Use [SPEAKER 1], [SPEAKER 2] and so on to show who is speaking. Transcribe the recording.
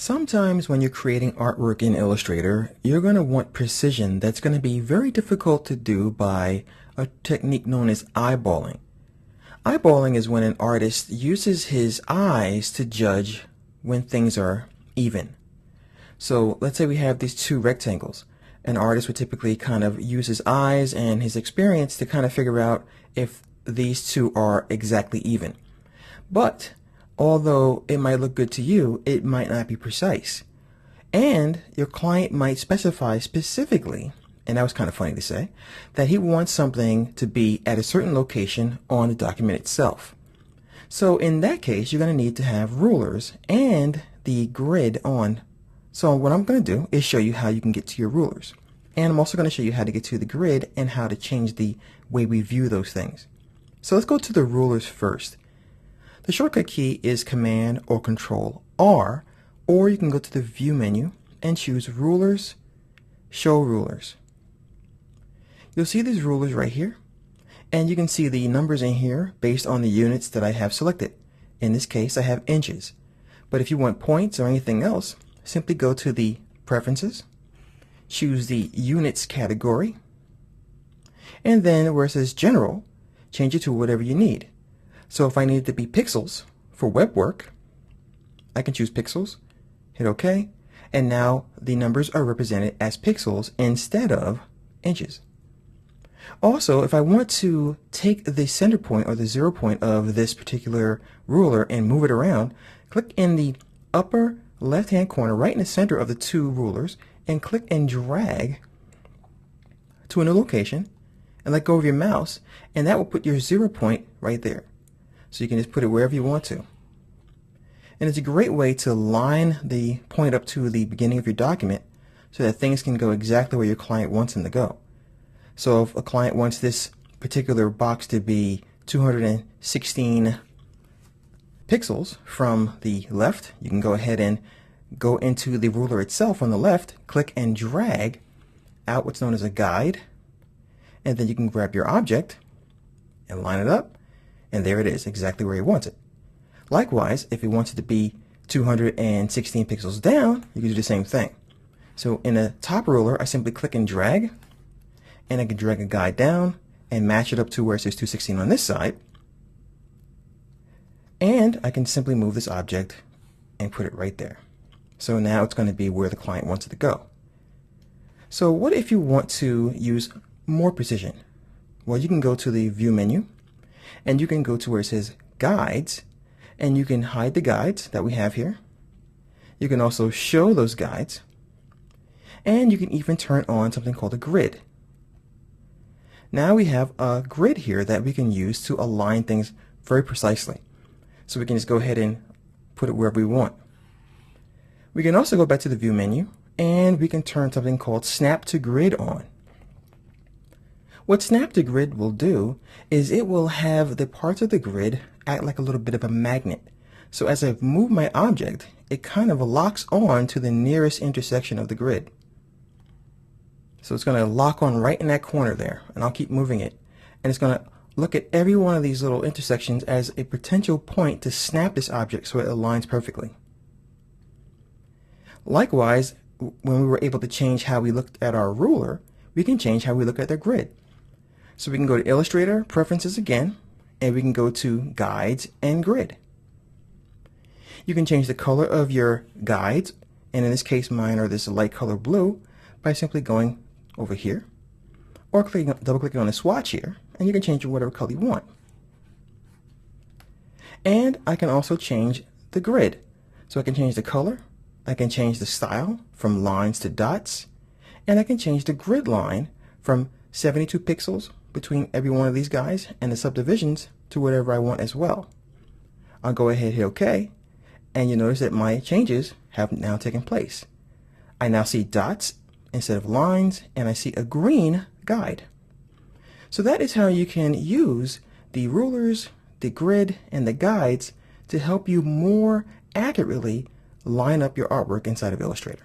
[SPEAKER 1] Sometimes when you're creating artwork in Illustrator, you're going to want precision that's going to be very difficult to do by a technique known as eyeballing. Eyeballing is when an artist uses his eyes to judge when things are even. So let's say we have these two rectangles. An artist would typically kind of use his eyes and his experience to kind of figure out if these two are exactly even. But although it might look good to you, it might not be precise. And your client might specify specifically, and that was kind of funny to say, that he wants something to be at a certain location on the document itself. So in that case, you're going to need to have rulers and the grid on. So what I'm going to do is show you how you can get to your rulers. And I'm also going to show you how to get to the grid and how to change the way we view those things. So let's go to the rulers first. The shortcut key is Command or Control R, or you can go to the View menu and choose Rulers, Show Rulers. You'll see these rulers right here, and you can see the numbers in here based on the units that I have selected. In this case, I have inches. But if you want points or anything else, simply go to the Preferences, choose the Units category, and then where it says General, change it to whatever you need. So if I need it to be pixels for web work, I can choose pixels, hit OK, and now the numbers are represented as pixels instead of inches. Also, if I want to take the center point or the 0 point of this particular ruler and move it around, click in the upper left-hand corner right in the center of the two rulers and click and drag to a new location and let go of your mouse, and that will put your 0 point right there. So you can just put it wherever you want to. And it's a great way to line the point up to the beginning of your document so that things can go exactly where your client wants them to go. So if a client wants this particular box to be 216 pixels from the left, you can go ahead and go into the ruler itself on the left, click and drag out what's known as a guide, and then you can grab your object and line it up. And there it is, exactly where he wants it. Likewise, if he wants it to be 216 pixels down, you can do the same thing. So in the top ruler, I simply click and drag, and I can drag a guide down and match it up to where it says 216 on this side. And I can simply move this object and put it right there. So now it's going to be where the client wants it to go. So what if you want to use more precision? Well, you can go to the View menu, and you can go to where it says Guides, and you can hide the guides that we have here. You can also show those guides, and you can even turn on something called a grid. Now we have a grid here that we can use to align things very precisely. So we can just go ahead and put it wherever we want. We can also go back to the View menu, and we can turn something called Snap to Grid on. What Snap to Grid will do is it will have the parts of the grid act like a little bit of a magnet. So as I move my object, it kind of locks on to the nearest intersection of the grid. So it's going to lock on right in that corner there, and I'll keep moving it. And it's going to look at every one of these little intersections as a potential point to snap this object so it aligns perfectly. Likewise, when we were able to change how we looked at our ruler, we can change how we look at the grid. So we can go to Illustrator, Preferences again, and we can go to Guides and Grid. You can change the color of your guides, and in this case mine are this light color blue, by simply going over here, or double-clicking on the swatch here, and you can change it whatever color you want. And I can also change the grid. So I can change the color, I can change the style from lines to dots, and I can change the grid line from 72 pixels between every one of these guys and the subdivisions to whatever I want as well. I'll go ahead and hit OK, and you notice that my changes have now taken place. I now see dots instead of lines, and I see a green guide. So that is how you can use the rulers, the grid, and the guides to help you more accurately line up your artwork inside of Illustrator.